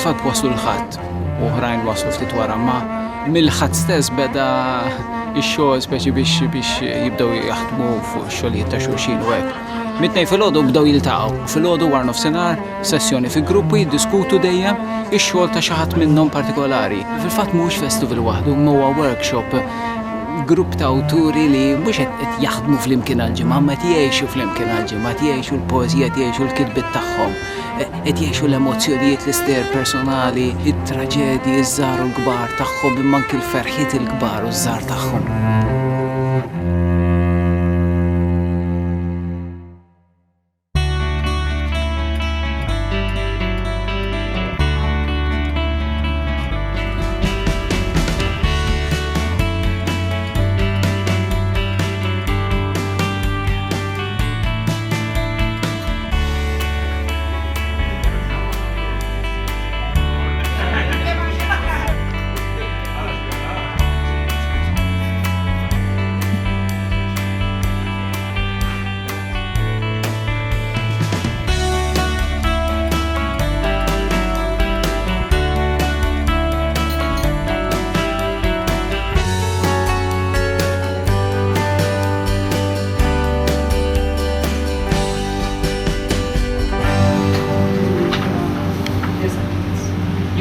fil-fatt waslu l-ħadd, oħrajn waslu ftit wara, ma mill-ħadd stess beda ix-xogħol speċi biex jibdew jaħdmu fuq xogħlijiet ta' xulxin u hekk. Mit-tnejn filgħodu bdew jiltaqgħu. Filgħodu war nofsinhar, sessjoni fi gruppi jiddiskutu dejjem ix-xogħol ta' xi ħadd minnhom partikolari. Fil-fatt mhuwiex festival waħdu, huwa workshop, grupp ta' awturi li mhux qed jaħdmu flimkien għall-ġimgħa, ma jgħixu flimkien għall-ġimgħa, jgħixu l-poeżija, jgħixu l-kitbiet tagħhom, qed jgħixu l-emozzjonijiet l-ister personali, it-traġedji iż-żgħar u l-kbar tagħhom imma anke l-ferħiet il-kbar u żgħar tagħhom.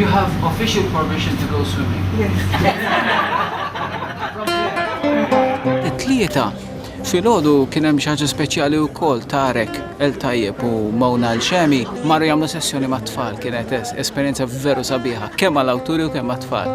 You have official permission to go swimming. It-tlieta filgħodu kien hemm xi ħaġa speċjali wkoll Tarek El Tajjeb u Mowna L-Xemi marru jagħmlu sessjoni mat-tfal, kienet esperjenza veru sabiħa kemm għall-awturi u kemm mat-tfal.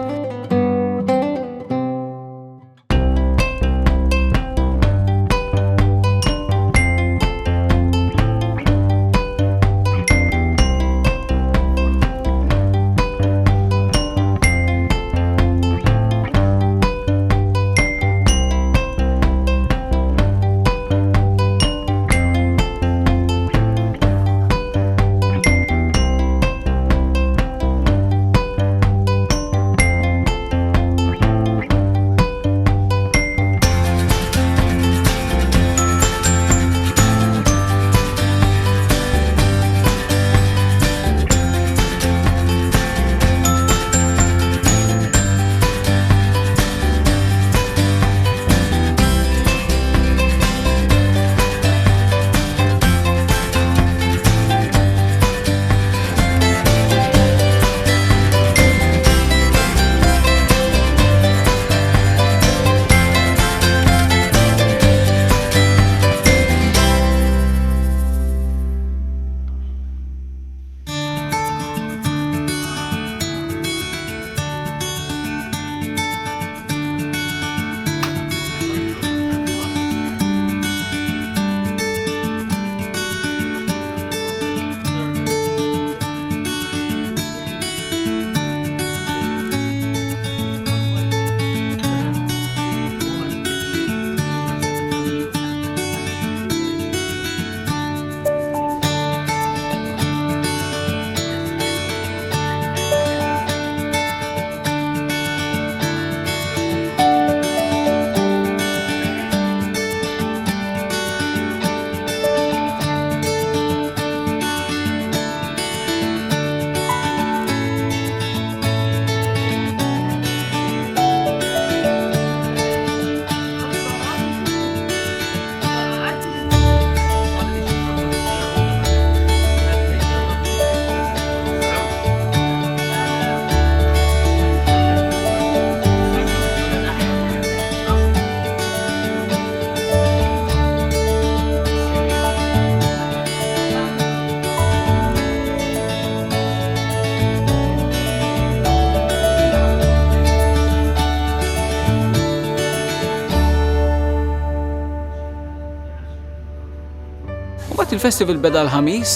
Il-festival beda l-ħamis,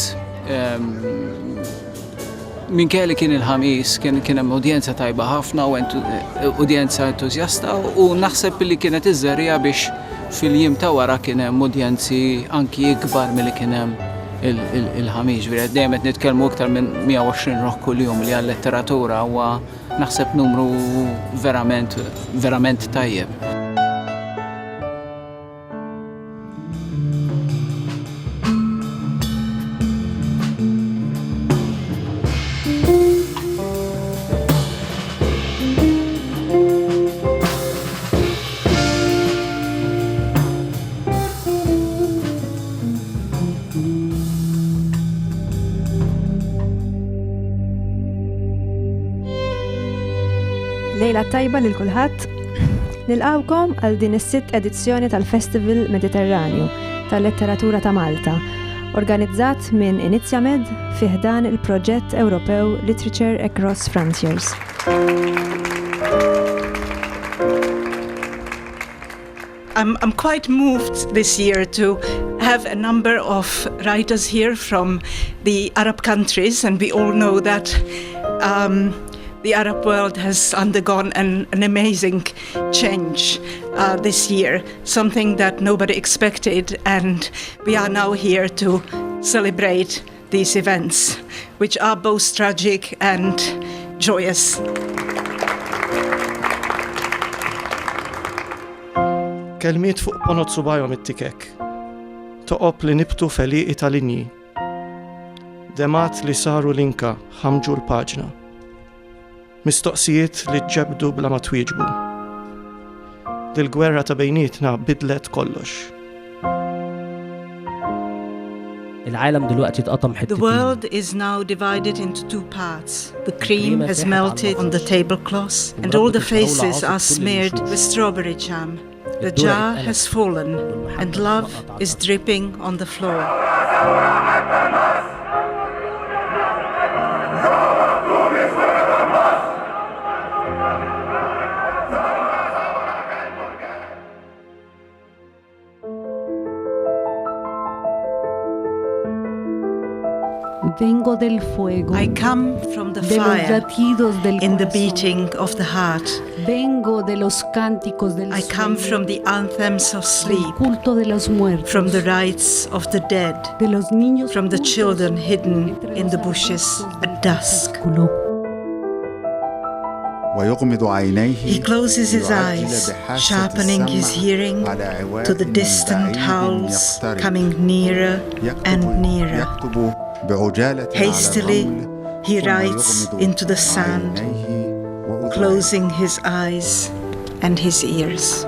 minkejja li kien il-ħamis kien hemm udjenza tajba ħafna u udjenza entużjasta u naħseb li kienet iż-żerrija biex fil-jiem ta' wara kien hemm udjenzi anki ikbar milli kien hemm il-ħamis. Dejjem qed nitkellmu iktar minn 120 roħ kuljum li tal-Letteratura huwa naħseb numru verament tajjeb. Lejla tajba lil kulħadd. Nilqawkom għal din is-sitt edizzjoni tal-Festival Mediterranju tal-Letteratura ta' Malta, organizzat minn Inizjamed fi ħdan il-proġett Ewropew Literature Across Frontiers. I'm quite moved this year to have a number of writers here from the Arab countries, and we all know that the Arab world has undergone an amazing change this year, something that nobody expected, and we are now here to celebrate these events, which are both tragic and joyous. Kelmiet fuq ponot subajhom it-tikek, toqob li nibtu feliqi tal-linji, demat li saru linka ħamġu l-paġna, mistoqsijiet li ġebdu bla ma twieġbu. Dil-gwerra ta' bejnietna bidlet kollox. The world is now divided into two parts. The cream has melted on the tablecloth, and all the faces are smeared with strawberry jam. The jar has fallen, and love is dripping on the floor. Vengo del fuego. I come from the fire, in the beating of the heart. Vengo de los cánticos del I come from the anthems of sleep, culto de los muertos, from the rites of the dead, de los niños, from the children hidden in the bushes at dusk. He closes his eyes, sharpening his hearing to the distant howls coming nearer and nearer. Hastily, he writes into the sand, closing his eyes and his ears.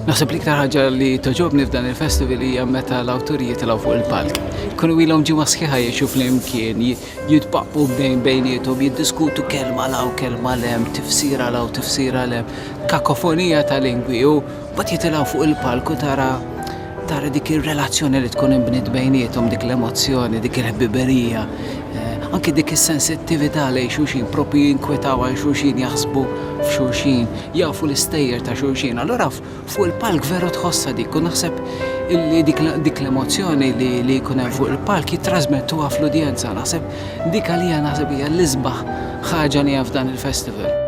Naħseb l-iktar ħaġa li toġobni f'dan il-festival hija meta l-awturi jitilgħu fuq il-palk. Kunu ilhom ġimgħa sħiħa jgħixu flimkien, jitbaqgħu bejniethom, jiddiskutu kelma law kelma lem, tifsira law tifsira lem, kakofonija ta' lingwi u mbagħad jitilgħu fuq il-palk u tara dik ir-relazzjoni li tkun inbniet bejniethom, dik l-emozzjoni, dik il-ħbiberija, anke dik is-sensittività lejn xulxin, propju jinkwetaw għal xulxin, jaħsbu f'xulxin, jafu l-istejjer ta' xulxin. Allura fuq il-palk veru tħossa dik, u naħseb li dik l-emozzjoni li jkun hemm fuq il-palk jittrażmettuha fl-udjenza. Naħseb dik għalija naħseb hija l-isbaħ ħaġa li hemm f'dan il-festival.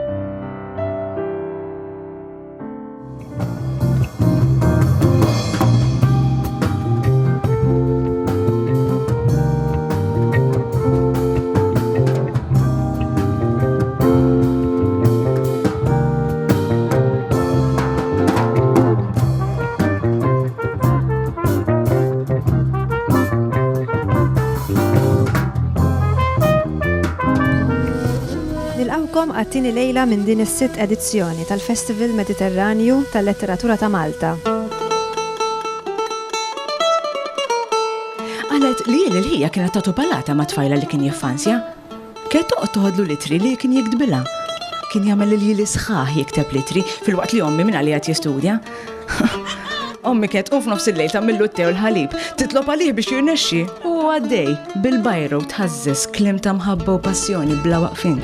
Nilqawkom għat-tieni lejla minn din is-sitt edizzjoni tal-Festival Mediterranju tal-Letteratura ta' Malta. Qalet li l-ħija kienet tagħtu palata ma' tfajla li kien jiffansja. Kienet toqgħod toħodlu litri li kien jikdbilha. Kien jagħmel il-jili sħaħ jikteb litri fil-waqt li ommi minn għalija jistudja. Ommi kienet u f'nofs il-lejl tagħmillu t-tew l-ħalib, titlob għalih biex jirnexxi u għaddej bil-bajru tħażżes kliem ta' mħabba u passjoni bla waqfin.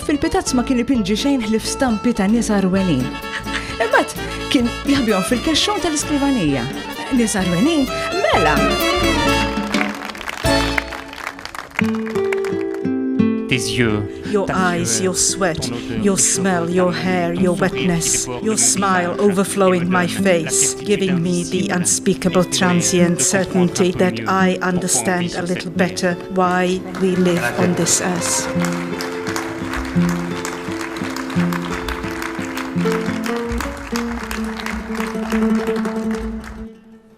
Fil-pitazz ma kien ipinġi xejn ħlif stampi ta' nies arwenin. Imbagħad kien jaħbihom fil-kexxun tal-iskrivanija. Nies arwenin, mela! Your eyes, your sweat, your smell, your hair, your wetness, your smile overflowing my face, giving me the unspeakable transient certainty that I understand a little better why we live on this earth.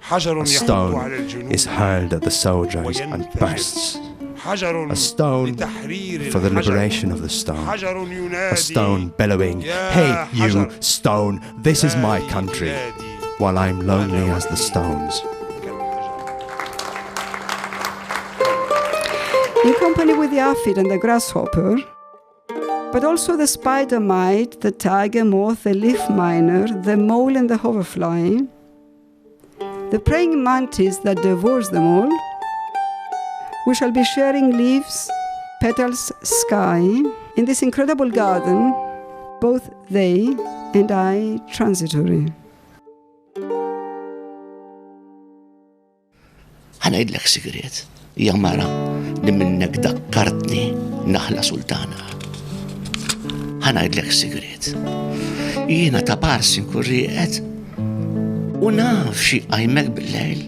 A stone is hurled at the soldiers and bursts, A stone for the liberation of the stone. A stone bellowing, "Hey, you stone, this is my country," while I'm lonely as the stones. In company with the aphid and the grasshopper, but also the spider mite, the tiger moth, the leaf miner, the mole and the hoverfly, the praying mantis that devours them all, we shall be sharing leaves, petals, sky, in this incredible garden, both they and I transitory. ħanajdlek sigriet, hija mara li minnek dakkartni naħla sultana. ħanajdlek sigriet. Jiena ta' parsi nkurriqet u naf xi qajmek bil-lejl.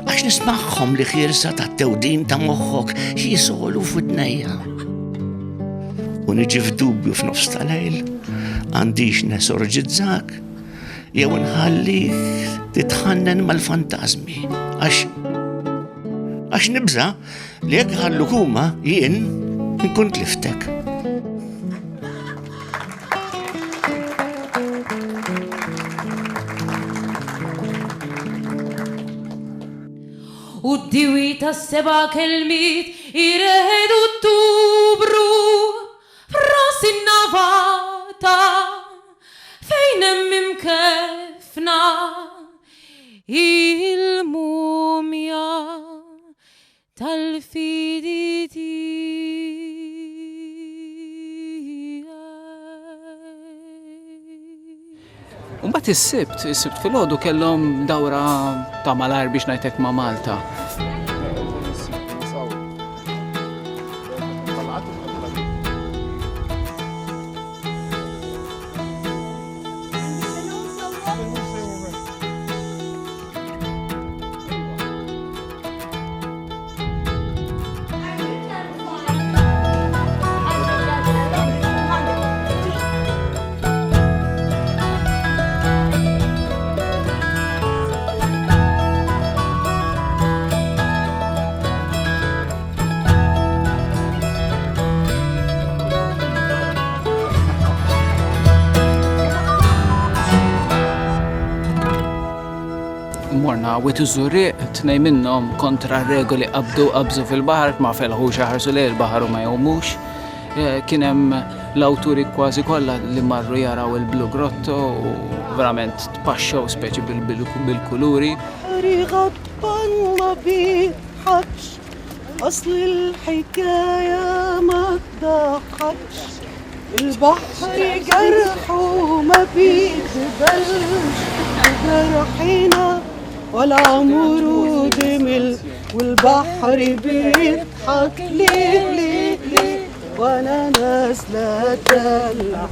Għax nismagħhom li ħirsa ta' tewdin ta' moħħok jisolu f'udnejja. U niġi f'dubju f'nofs ta' lejl, għandix nesorġizzak, jew nħallik titħannen mal-fantasmi. Għax nibża li jekk ħallu huma jien nkun tliftek. U d-diwi ta' seba' kelmiet irreħed Ottubru f'ras in-navata fejn hemm imkefna il-mumja tal-fidi tiegħi. Mbagħad is-sibt filgħodu kellhom dawra ta' malar biex ngħidlek ma' Malta. Morna għawet użurriq, tnej minnom kontra regoli qabżu fil-bahar, ma felħu xaħarsu li l-bahar u ma jomux. Kienem l-awturi kważi kollha li marru jaraw il-Blu Grotto u verament tpaxxew speċi bil-kuluri. غضبان ما بيضحكش أصل الحكاية ما تضحكش البحر جرحه ما بيتبلش جرحنا ولا عمره دمل والبحر بيضحك ليه وانا نازله اتدلع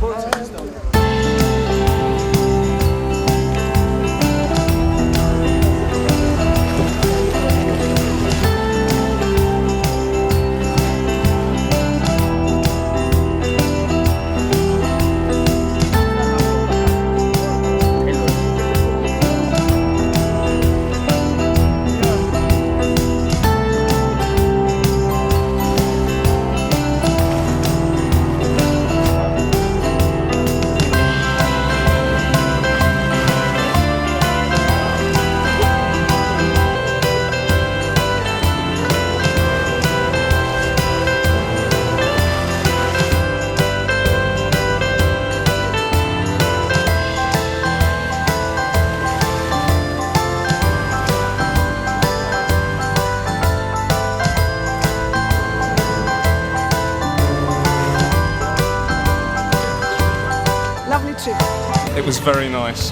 It was very nice.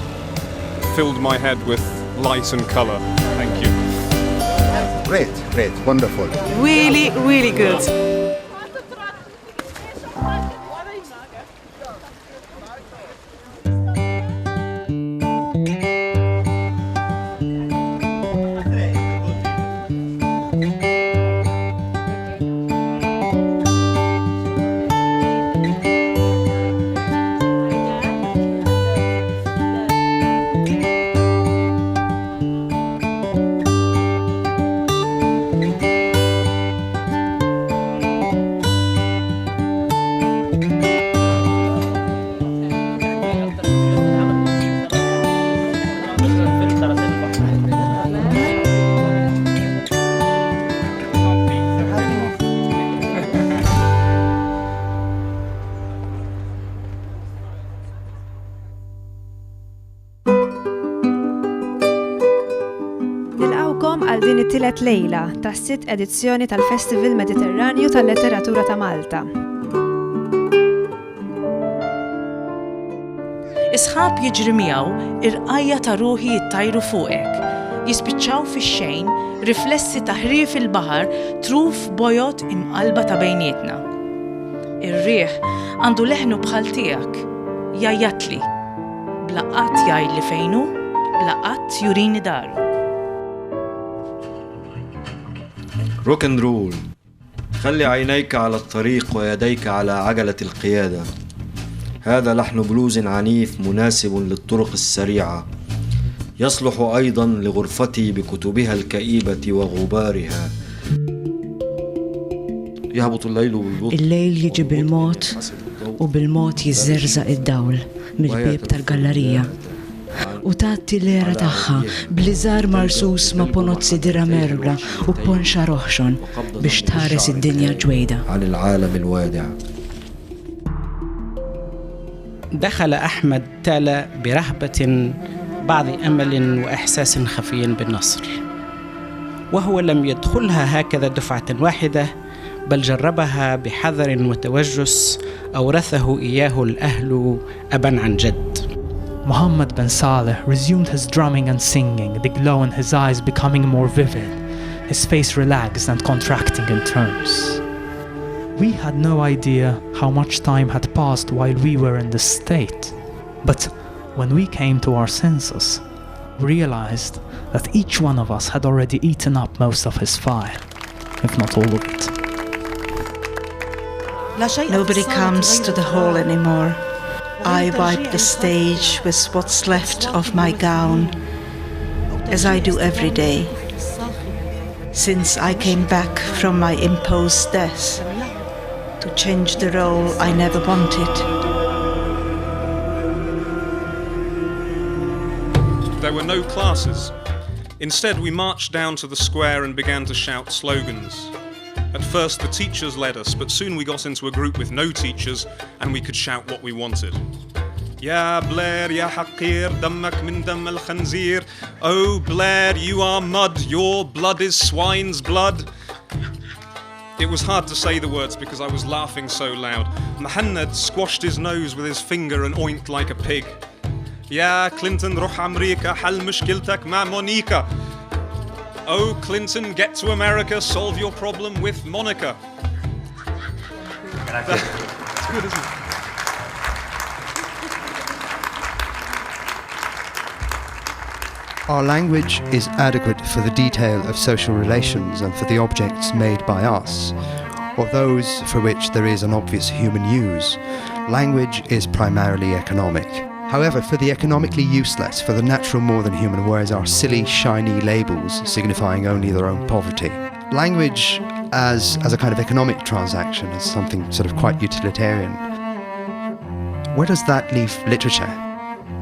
Filled my head with light and colour. Thank you. Great, wonderful. Really, really good. it-tielet lejla tas-sitt edizzjoni tal-Festival Mediterranju tal-Letteratura ta' Malta. Isħab jiġri miegħu irqajja ta' ruħi jittajru fuqek. Jispiċċaw fix-xejn riflessi ta' ħrief il-baħar truf bojot imqalba ta' bejnietna. Ir-riħ għandu leħnu bħal tiegħek, jajjatli. Blaqqat jgħidli fejnu, blaqqat jurini daru. روك اند رول خلي عينيك على الطريق ويديك على عجلة القيادة. هذا لحن بلوز عنيف مناسب للطرق السريعة، يصلح أيضا لغرفتي بكتبها الكئيبة وغبارها. يهبط الليل ويبط الليل يجي بالموت وبالموت يزرزق الدول من البيب tal-gallerija. U tagħti l-era tagħha bliżar marsus ma' ponozzi dira merla u ponxa roħxon biex tħares id-dinja ġwejda. عن العالم الوادع. دخل أحمد تالا برهبة بعض أمل وإحساس خفي بالنصر، وهو لم يدخلها هكذا دفعة واحدة، بل جربها بحذر وتوجس أورثه إياه الأهل أبا عن جد. Muhammad bin Saleh resumed his drumming and singing, the glow in his eyes becoming more vivid, his face relaxed and contracting in turns. We had no idea how much time had passed while we were in this state, but when we came to our senses, we realized that each one of us had already eaten up most of his fire, if not all of it. Nobody comes to the hall anymore. I wipe the stage with what's left of my gown, as I do every day, since I came back from my imposed death to change the role I never wanted. There were no classes. Instead, we marched down to the square and began to shout slogans. At first, the teachers led us, but soon we got into a group with no teachers and we could shout what we wanted. Ya Blair, ya Haqir, dammak min dam al khanzir. Oh Blair, you are mud, your blood is swine's blood. It was hard to say the words because I was laughing so loud. Muhammad squashed his nose with his finger and oinked like a pig. Ya Clinton, ruh Amrika, hal mushkiltak ma Monica. Oh, Clinton, get to America, solve your problem with Monica. That's good, isn't it? Our language is adequate for the detail of social relations and for the objects made by us, or those for which there is an obvious human use. Language is primarily economic. However, for the economically useless, for the natural more than human words are silly, shiny labels signifying only their own poverty. Language as a kind of economic transaction is something sort of quite utilitarian. Where does that leave literature?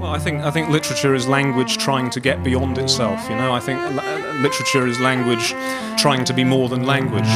Well, I think literature is language trying to get beyond itself, you know? I think literature is language trying to be more than language.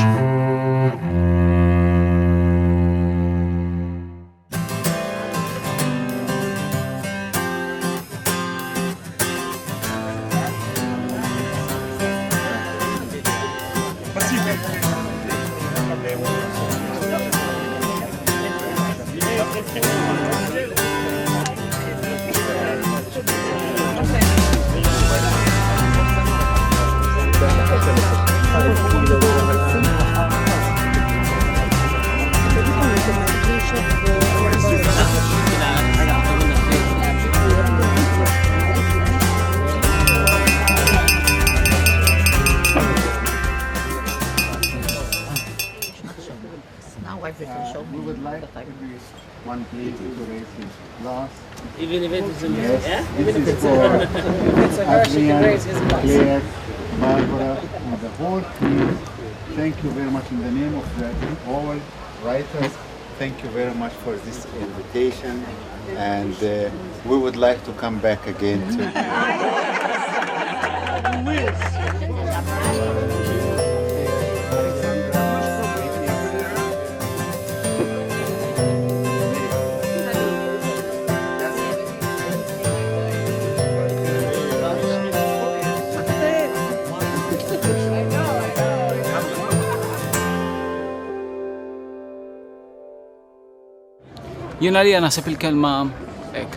We would like to be one place to raise his glass. Even if it is a yes, yeah? This Even if is it's for a her, she can raise his glass. Claire, Barbara, and the whole team. Thank you very much in the name of all writers. Thank you very much for this invitation, and we would like to come back again too. Jiena li naħseb il-kelma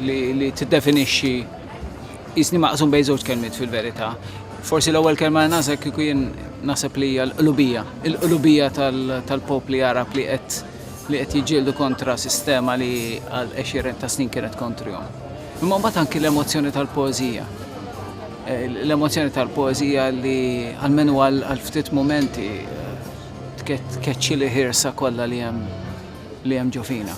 li tiddefinixxi jisni maqsum bejn żewġ kelmiet fil-verità. Forsi l-ewwel kelma nażek kieku jien naħseb li hija l-qlubija tal-popli Arab li qed jiġġieldu kontra sistema li għal 20 ta' snin kienet kontrihom. Imma mbagħad anki l-emozzjoni tal-poeżija. L-emozzjoni tal-poeżija li almenu għal ftit momenti tkeċċi li ħirsa kollha li hemm ġo fina.